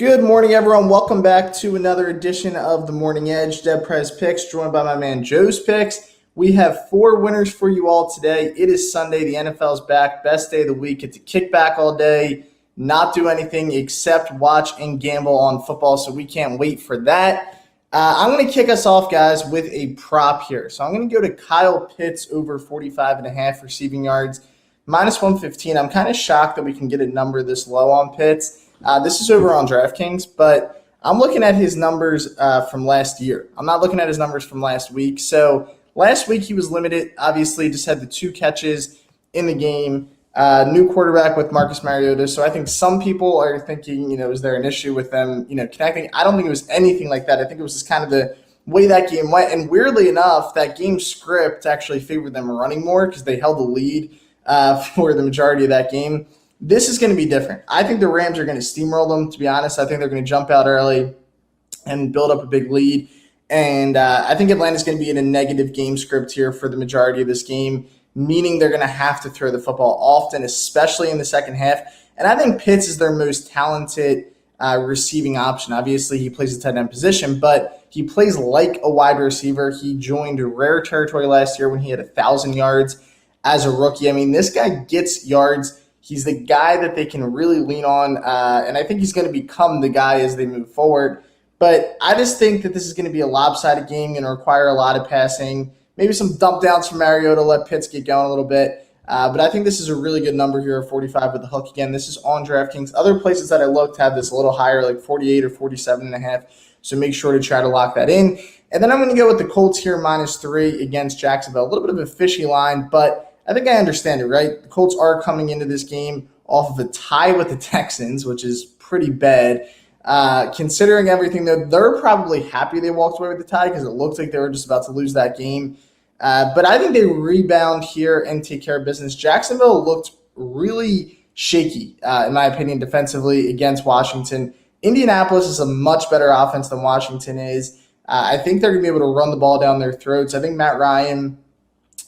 Good morning, everyone. Welcome back to another edition of the Morning Edge. Dead Prez Picks, joined by my man Joe's Picks. We have four winners for you all today. It is Sunday. The NFL's back. Best day of the week. Get to kick back all day, not do anything except watch and gamble on football. So we can't wait for that. I'm going to kick us off, guys, with a prop here. So I'm going to go to Kyle Pitts over 45.5 receiving yards, minus 115. I'm kind of shocked that we can get a number this low on Pitts. This is over on DraftKings, but I'm looking at his numbers from last year. I'm not looking at his numbers from last week. So last week he was limited, obviously, just had the 2 catches in the game. New quarterback with Marcus Mariota. So I think some people are thinking, is there an issue with them, connecting? I don't think it was anything like that. I think it was just kind of the way that game went. And weirdly enough, that game script actually favored them running more because they held the lead for the majority of that game. This is going to be different. I think the Rams are going to steamroll them, to be honest. I think they're going to jump out early and build up a big lead. And I think Atlanta's going to be in a negative game script here for the majority of this game, meaning they're going to have to throw the football often, especially in the second half. And I think Pitts is their most talented receiving option. Obviously, he plays the tight end position, but he plays like a wide receiver. He joined rare territory last year when he had 1,000 yards as a rookie. I mean, this guy gets yards. He's the guy that they can really lean on, and I think he's going to become the guy as they move forward. But I just think that this is going to be a lopsided game, going to require a lot of passing, maybe some dump downs from Mariota, let Pitts get going a little bit. But I think this is a really good number here, 45 with the hook. Again, this is on DraftKings. Other places that I looked have this a little higher, like 48 or 47.5. So make sure to try to lock that in. And then I'm going to go with the Colts here, -3 against Jacksonville. A little bit of a fishy line, but I think I understand it, right? The Colts are coming into this game off of a tie with the Texans, which is pretty bad. Considering everything, though, they're probably happy they walked away with the tie because it looked like they were just about to lose that game. But I think they rebound here and take care of business. Jacksonville looked really shaky, in my opinion, defensively against Washington. Indianapolis is a much better offense than Washington is. I think they're going to be able to run the ball down their throats. I think Matt Ryan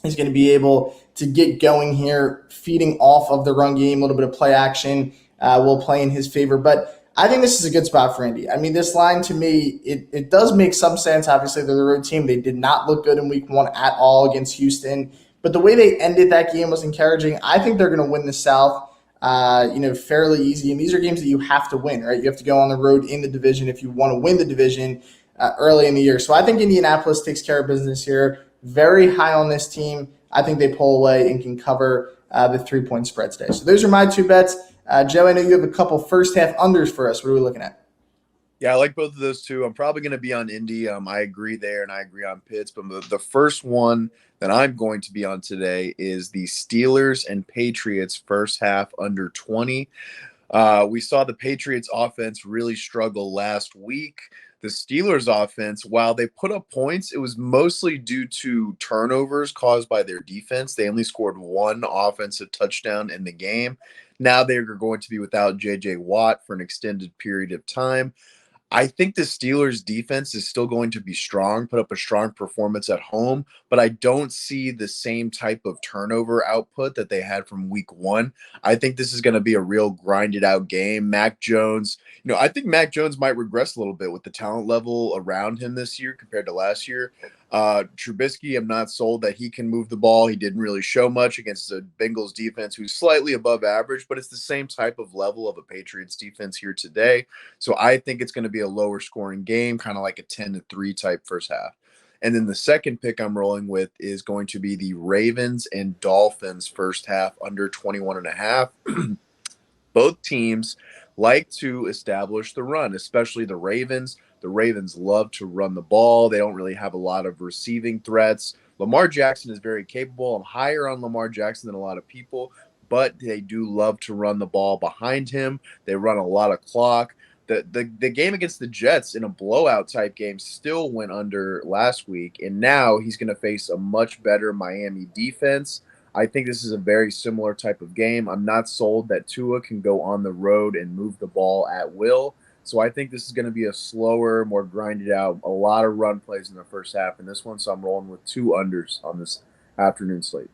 is going to be able to get going here, feeding off of the run game. A little bit of play action will play in his favor. But I think this is a good spot for Indy. I mean, this line to me, it does make some sense. Obviously, they're the road team. They did not look good in week 1 at all against Houston. But the way they ended that game was encouraging. I think they're going to win the South fairly easy. And these are games that you have to win, right? You have to go on the road in the division if you want to win the division early in the year. So I think Indianapolis takes care of business here. Very high on this team. I think they pull away and can cover the 3-point spread today. So those are my 2 bets. Joe, I know you have a couple first half unders for us. What are we looking at? Yeah, I like both of those two. I'm probably going to be on Indy. I agree there, and I agree on Pitts. But the first one that I'm going to be on today is the Steelers and Patriots first half under 20. We saw the Patriots offense really struggle last week. The Steelers offense, while they put up points, it was mostly due to turnovers caused by their defense. They only scored 1 offensive touchdown in the game. Now they're going to be without J.J. Watt for an extended period of time. I think the Steelers defense is still going to be strong, put up a strong performance at home, but I don't see the same type of turnover output that they had from week 1. I think this is going to be a real grinded out game. Mac Jones, I think Mac Jones might regress a little bit with the talent level around him this year compared to last year. Trubisky, I'm not sold that he can move the ball. He didn't really show much against the Bengals defense, who's slightly above average, but it's the same type of level of a Patriots defense here today. So I think it's going to be a lower scoring game, kind of like a 10-3 type first half. And then the second pick I'm rolling with is going to be the Ravens and Dolphins first half under 21.5. Both teams like to establish the run, especially the Ravens. The Ravens love to run the ball. They don't really have a lot of receiving threats. Lamar Jackson is very capable. I'm higher on Lamar Jackson than a lot of people, but they do love to run the ball behind him. They run a lot of clock. The game against the Jets in a blowout type game still went under last week, and now he's going to face a much better Miami defense. I think this is a very similar type of game. I'm not sold that Tua can go on the road and move the ball at will. So I think this is going to be a slower, more grinded out, a lot of run plays in the first half in this one. So I'm rolling with 2 unders on this afternoon slate.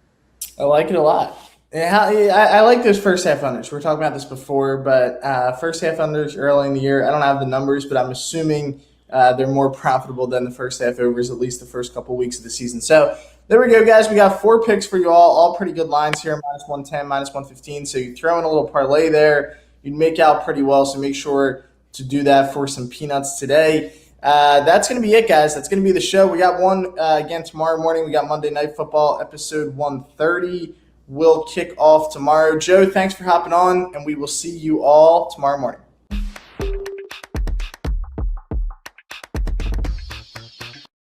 I like it a lot. Yeah, I like those first half unders. We were talking about this before, but first half unders early in the year, I don't have the numbers, but I'm assuming they're more profitable than the first half overs, at least the first couple weeks of the season. So there we go, guys. We got 4 picks for you all pretty good lines here, minus 110, minus 115. So you throw in a little parlay there, you'd make out pretty well. So make sure to do that for some peanuts today. That's going to be it, guys. That's going to be the show. We got one again tomorrow morning. We got Monday Night Football, episode 130. Will kick off tomorrow. Joe, thanks for hopping on, and we will see you all tomorrow morning.